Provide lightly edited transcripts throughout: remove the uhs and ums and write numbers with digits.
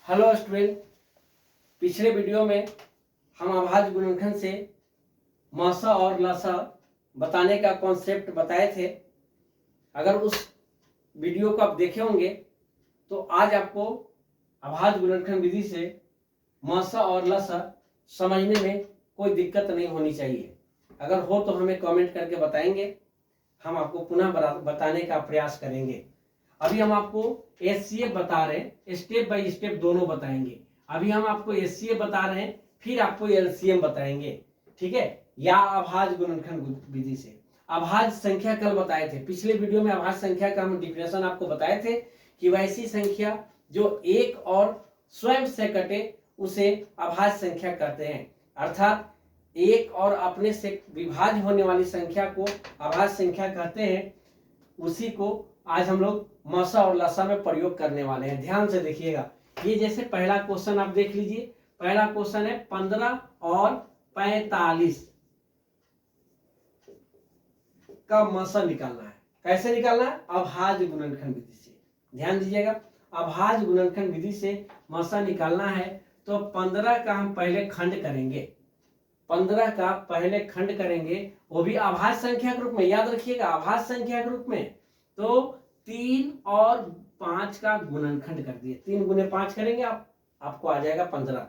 Hello student, पिछले video में हम अभाज्य गुणनखंड से मासा और लसा बताने का कॉन्सेप्ट बताए थे। अगर उस वीडियो को आप देखे होंगे तो आज आपको अभाज्य गुणनखंड विधि से मासा और लसा समझने में कोई दिक्कत नहीं होनी चाहिए। अगर हो तो हमें कमेंट करके बताएंगे, हम आपको पुनः बताने का प्रयास करेंगे। अभी हम आपको एचसीएफ बता रहे हैं, स्टेप बाय स्टेप दोनों बताएंगे। अभी हम आपको एचसीएफ बता रहे हैं, फिर आपको एलसीएम बताएंगे, ठीक है। या अभाज्य गुणनखंड विधि से अभाज्य संख्या कल बताए थे। पिछले वीडियो में अभाज्य संख्या का हम डिफिनेशन आपको बताए थे कि वैसी संख्या जो एक और स्वयं से कटे उसे अभाज्य संख्या कहते हैं। अर्थात एक और अपने से विभाज्य होने वाली संख्या को अभाज्य संख्या कहते हैं। उसी को आज हम लोग मासा और लसा में प्रयोग करने वाले हैं। ध्यान से देखिएगा। ये जैसे पहला क्वेश्चन आप देख लीजिए। पहला क्वेश्चन है 15 और 45 का मासा निकालना है। कैसे निकालना है? अभाज्य गुणनखंड विधि से। ध्यान दीजिएगा, अभाज्य गुणनखंड विधि से मासा निकालना है तो 15 का हम पहले खंड करेंगे। 15 का पहले खंड करेंगे, वो भी अभाज्य संख्या के रूप में। याद रखिएगा, अभाज्य संख्या के रूप में। तो 3 और 5 का गुणनखंड कर दिए। 3 गुने 5 करेंगे आपको आ जाएगा 15।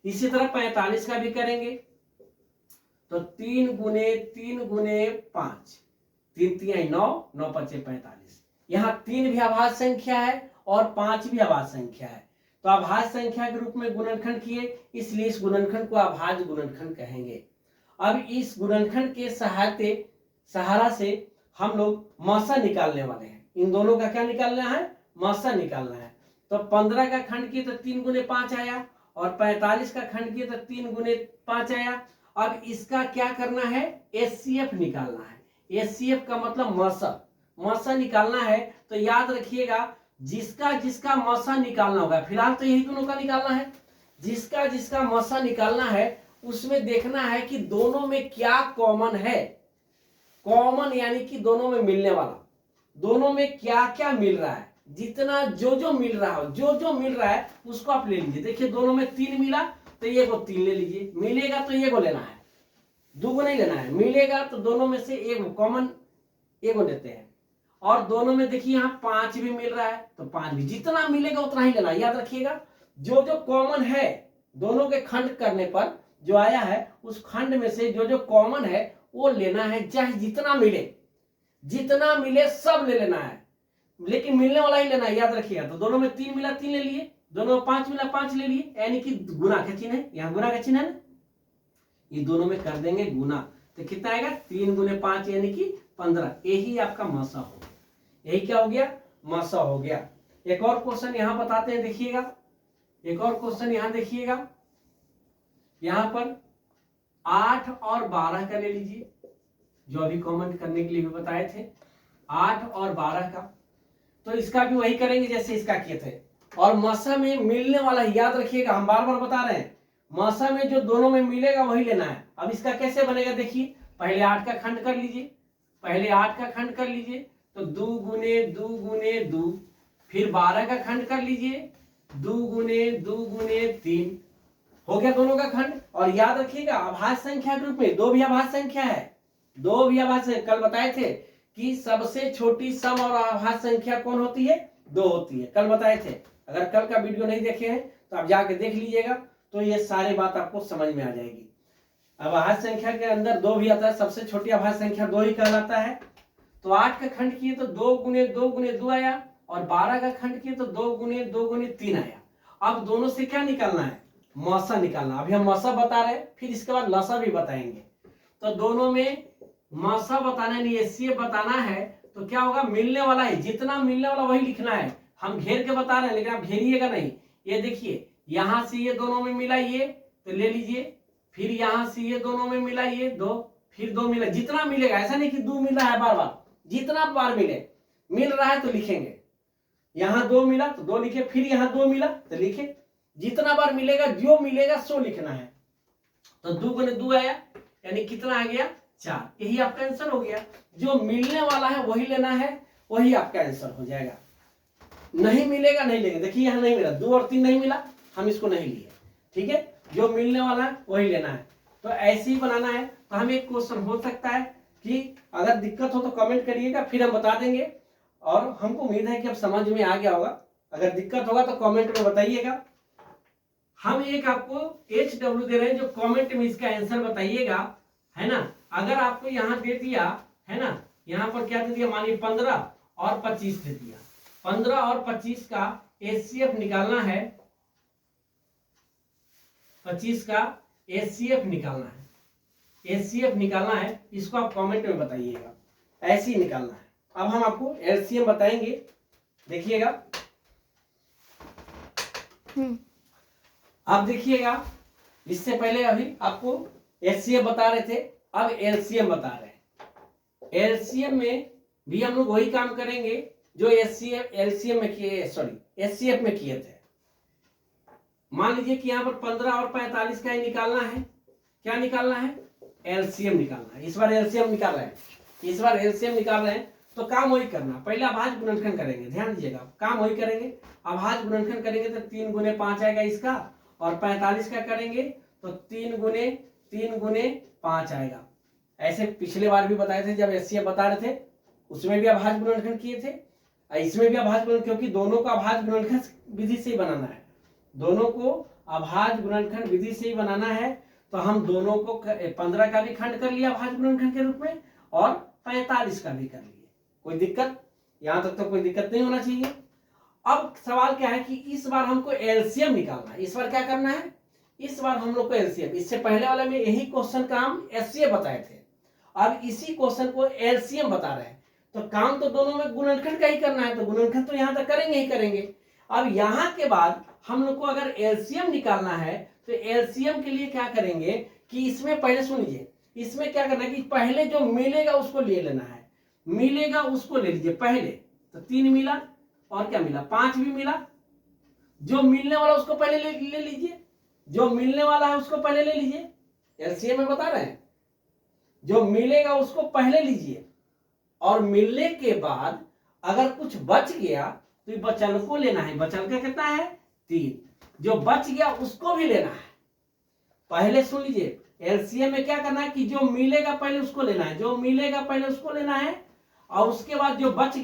इसी तरह 45 का भी करेंगे तो 3 गुने 5, 3 3 9, 9 5 45। यहाँ 3 भी अभाज्य संख्या है और 5 भी अभाज्य संख्या है। तो अभाज्य संख्या के रूप में गुणनखंड किए, इसलिए इस गुणनखंड को अभाज्य गुणनखंड कहेंगे। अब इस गुणनखंड के सहारा से हम लोग मासा निकालने वाले हैं। इन दोनों का क्या निकालना है? मासा निकालना है। तो 15 का खंड किए तो 3 गुने 5 आया और 45 का खंड किए तो 3 गुने 5 आया। अब इसका क्या करना है? एचसीएफ निकालना है। एचसीएफ का मतलब मासा निकालना है। तो याद रखिएगा, जिसका मासा निकालना होगा, फिलहाल तो यही दोनों का निकालना है। जिसका मासा निकालना है उसमें देखना है कि दोनों में क्या कॉमन है। कॉमन यानी कि दोनों में मिलने वाला, दोनों में क्या क्या मिल रहा है। जितना जो मिल रहा है, जो मिल रहा है उसको आप ले लीजिए। देखिए, दोनों में 3 मिला तो ये को 3 ले लीजिए। मिलेगा तो ये को लेना है, 2 को नहीं लेना है। मिलेगा तो दोनों में से एक कॉमन एक को लेते हैं। और दोनों में देखिए यहाँ 5 भी मिल रहा है तो 5 भी, जितना मिलेगा उतना ही लेना है। याद रखिएगा, जो कॉमन है दोनों के खंड करने पर जो आया है, उस खंड में से जो कॉमन है वो लेना है। चाहे जितना मिले सब ले लेना है, लेकिन मिलने वाला ही लेना है। याद रखिएगा। तो दोनों में 3 मिला 3 ले लिए, दोनों में 5 मिला 5 ले लिए, यानी कि गुना का चिन्ह है। यहाँ गुना का चिन्ह है ना, ये दोनों में कर देंगे गुना। तो कितना आएगा? 3 गुने 5 यानी कि 15। यही आपका मासा हो गया। यही क्या हो गया? मासा हो गया। एक और क्वेश्चन यहाँ बताते हैं, देखिएगा। एक और क्वेश्चन यहाँ देखिएगा। यहाँ पर 8 और 12 का ले लीजिए, जो अभी कमेंट करने के लिए भी बताए थे। 8 और 12 का, तो इसका भी वही करेंगे जैसे इसका किए थे। और मासा में मिलने वाला, याद रखिएगा, हम बार बार बता रहे हैं, मासा में जो दोनों में मिलेगा वही लेना है। अब इसका कैसे बनेगा? देखिए, पहले 8 का खंड कर लीजिए। पहले 8 का खंड कर लीजिए तो 2 गुने 2, फिर 12 का खंड कर लीजिए, 2 गुने 3 हो गया दोनों का खंड। और याद रखिएगा, अभाज्य संख्या के रूप में 2 भी अभाज्य संख्या है। 2 भी अभाज्य, कल बताए थे कि सबसे छोटी सम और अभाज्य संख्या कौन होती है? 2 होती है। कल बताए थे। अगर कल का वीडियो नहीं देखे हैं तो आप जाके देख लीजिएगा, तो ये सारी बात आपको समझ में आ जाएगी। अभाज्य संख्या के अंदर 2 भी आता है। सबसे छोटी अभाज्य संख्या 2 ही कहलाता है। तो 8 का खंड किए तो 2 गुने 2 आया, और 12 का खंड किए तो 2 गुने 3 आया। अब दोनों से क्या निकालना है? मासा निकालना। अभी हम मासा बता रहे हैं, फिर इसके बाद लसा भी बताएंगे। तो दोनों में मासा बताना है, एचसीएफ बताना है। तो क्या होगा? मिलने वाला है, जितना मिलने वाला वही लिखना है। हम घेर के बता रहे हैं, लेकिन आप घेरिएगा नहीं। ये देखिए, यहां से ये दोनों में मिला ये तो ले लीजिए, फिर यहां से ये दोनों में मिला ये 2, फिर 2 मिला। जितना मिलेगा, ऐसा नहीं कि 2 मिल रहा है बार बार, जितना बार मिल रहा है तो लिखेंगे। यहां 2 मिला तो 2 लिखे, फिर यहां 2 मिला तो लिखे। जितना बार मिलेगा, जो मिलेगा सो लिखना है। तो 2 गुने 2 आया, यानी कितना आ गया? 4। यही आपका आंसर हो गया। जो मिलने वाला है वही लेना है, वही आपका आंसर हो जाएगा। नहीं मिलेगा नहीं लेंगे। देखिए यहाँ नहीं मिला, 2 और 3 नहीं मिला, हम इसको नहीं लिए। ठीक है, जो मिलने वाला है वही लेना है। तो ऐसे ही बनाना है। तो हमें एक क्वेश्चन हो सकता है कि अगर दिक्कत हो तो कमेंट करिएगा, फिर हम बता देंगे। और हमको उम्मीद है कि अब समझ में आ गया होगा। अगर दिक्कत होगा तो कमेंट में बताइएगा। हम एक आपको HW दे रहे हैं, जो कमेंट में इसका आंसर बताइएगा, है ना। अगर आपको यहाँ दे दिया है ना, यहाँ पर क्या दे दिया, मानिए 15 और 25 दे दिया, 15 और 25 का HCF निकालना है, 25 का HCF निकालना है, HCF निकालना है, इसको आप कमेंट में बताइएगा। ऐसे ही निकालना है। अब हम आपको LCM बताएंगे, देखिएगा। अब देखिएगा, इससे पहले अभी आपको HCF बता रहे थे, अब LCM बता रहे हैं। LCM में भी हम लोग वही काम करेंगे जो LCM में किए, सॉरी HCF में किए थे। मान लीजिए कि यहाँ पर 15 और 45 का ही निकालना है। क्या निकालना है? LCM निकालना है। इस बार LCM निकाल रहे हैं, इस बार LCM निकाल रहे हैं। तो काम वही करना, पहले अभाज्य गुणनखंड करेंगे, ध्यान दीजिएगा, काम वही करेंगे। अभाज्य गुणनखंड करेंगे तो 3 गुने 5 आएगा इसका, और 45 का करेंगे तो 3 गुने 5 आएगा। ऐसे पिछले बार भी बताए थे जब HCF बता रहे थे, उसमें भी अभाज्य गुणनखंड किए थे, इसमें भी अभाज्य गुणनखंड, क्योंकि दोनों को अभाज्य गुणनखंड विधि से ही बनाना है, दोनों को अभाज्य गुणनखंड विधि से ही बनाना है। तो हम दोनों को 15 का भी खंड कर लिया अभाज्य गुणनखंड के रूप में, और 45 का भी कर लिया। कोई दिक्कत? यहां तक तो कोई दिक्कत नहीं होना चाहिए। अब सवाल क्या है कि इस बार हमको LCM निकालना है। इस बार क्या करना है? इस बार हम लोग को LCM, इससे पहले वाले में यही क्वेश्चन का हम HCF बताए थे, अब इसी क्वेश्चन को LCM बता रहे हैं। तो काम तो दोनों में गुणनखंड का ही करना है, तो गुणनखंड तो यहां तक करेंगे ही करेंगे। अब यहां के बाद हम लोग को अगर LCM निकालना है तो LCM के लिए क्या करेंगे कि इसमें पहले सुन लीजिए, इसमें क्या करना है कि पहले जो मिलेगा उसको ले लेना है, मिलेगा उसको ले लीजिए पहले। तो 3 मिला और क्या मिला, 5 भी मिला। जो मिलने वाला उसको पहले ले लीजिए, जो मिलने वाला है उसको पहले ले लीजिए। LCM में बता रहे हैं, जो मिलेगा उसको पहले लीजिए, और मिलने के बाद अगर कुछ बच गया तो बचल को लेना है। बचल का कितना है? 3। जो बच गया उसको भी लेना है। पहले सुन लीजिए, LCM में क्या करना है कि जो मिलेगा पहले उसको लेना है, जो मिलेगा पहले उसको लेना है, और उसके बाद जो बच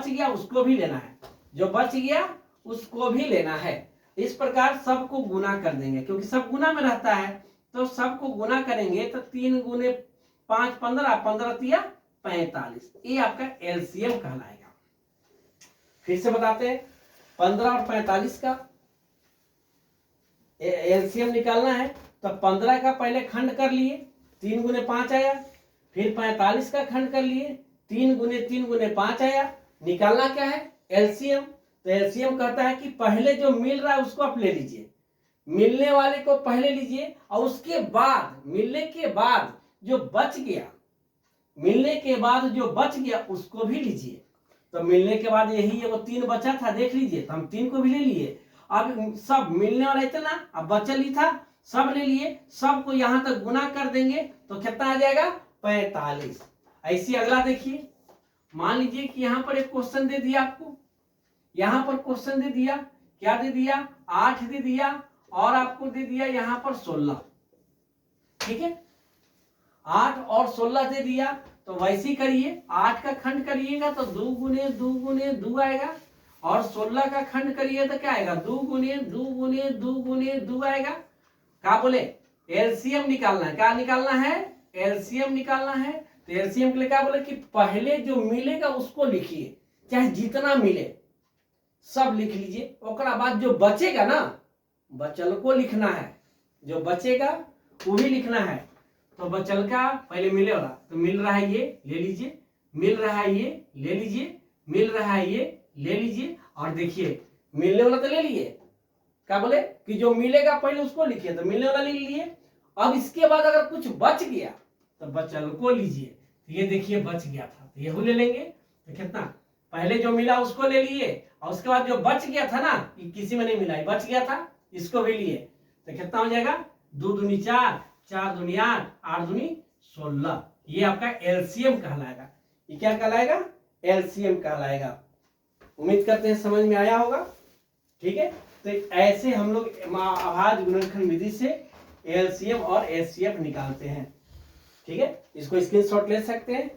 गया उसको भी लेना है, जो बच गया उसको भी लेना है। इस प्रकार सबको गुना कर देंगे, क्योंकि सब गुना में रहता है, तो सबको गुना करेंगे तो 3 गुने 5 15, 15 तिया 45, ये आपका LCM कहलाएगा। फिर से बताते हैं, 15 और 45 का LCM निकालना है। तो 15 का पहले खंड कर लिए, 3 गुने 5 आया, फिर 45 का खंड कर लिए, 3 गुने 5 आया। निकालना क्या है? LCM। तो LCM कहता है कि पहले जो मिल रहा है उसको आप ले लीजिए, मिलने वाले को पहले लीजिए, और उसके बाद मिलने के बाद जो बच गया, मिलने के बाद जो बच गया उसको भी लीजिए। तो मिलने के बाद यही है, वो 3 बचा था, देख लीजिए, तो हम 3 को भी ले लिए। अब सब मिलने वाला इतना, अब बचल ही था, सब ले लिए, सबको यहां तक गुना कर देंगे तो कितना आ जाएगा? 45। ऐसी अगला देखिए, मान लीजिए कि यहां पर एक क्वेश्चन दे दिया आपको, यहां पर क्वेश्चन दे दिया, क्या दे दिया? 8 दे दिया, और आपको दे दिया यहां पर 16। ठीक है, 8 और 16 दे दिया। तो वैसे ही करिए, 8 का खंड करिएगा तो 2 गुने 2 गुने 2 आएगा, और 16 का खंड करिए तो क्या आएगा? 2 गुने 2 गुने 2 गुने 2 आएगा। क्या बोले? LCM निकालना है। क्या निकालना है? LCM निकालना है। तो LCM के लिए क्या बोले कि पहले जो मिलेगा उसको लिखिए, चाहे जितना मिले सब लिख लीजिए, ओकरा बाद जो बचेगा ना, बचल को लिखना है, जो बचेगा वो भी लिखना है। तो बचल का पहले मिले वाला, तो मिल रहा है ये, ले लीजिए, मिल रहा है ये, ले लीजिए, मिल रहा है ये, ले लीजिए, और देखिए मिलने वाला तो ले लिए। क्या बोले कि जो मिलेगा पहले उसको लिखिए, तो मिलने वाला लिख लिए। अब इसके बाद अगर कुछ बच गया तो बचल को लीजिए। तो ये देखिए बच गया था, तो ये ले लेंगे। तो कितना? पहले जो मिला उसको ले लिए, और उसके बाद जो बच गया था ना, किसी में नहीं मिला, बच गया था, इसको भी लिए। तो कितना हो जाएगा? 2 दूनी 4, 4 दूनी 8, 8 दूनी 16। ये आपका LCM कहलाएगा। ये क्या कहलाएगा? LCM कहलाएगा। उम्मीद करते हैं समझ में आया होगा। ठीक है, तो ऐसे हम लोग अभाज्य गुणनखंड विधि से एलसीएम और एचसीएफ निकालते हैं। ठीक है, इसको स्क्रीनशॉट ले सकते हैं।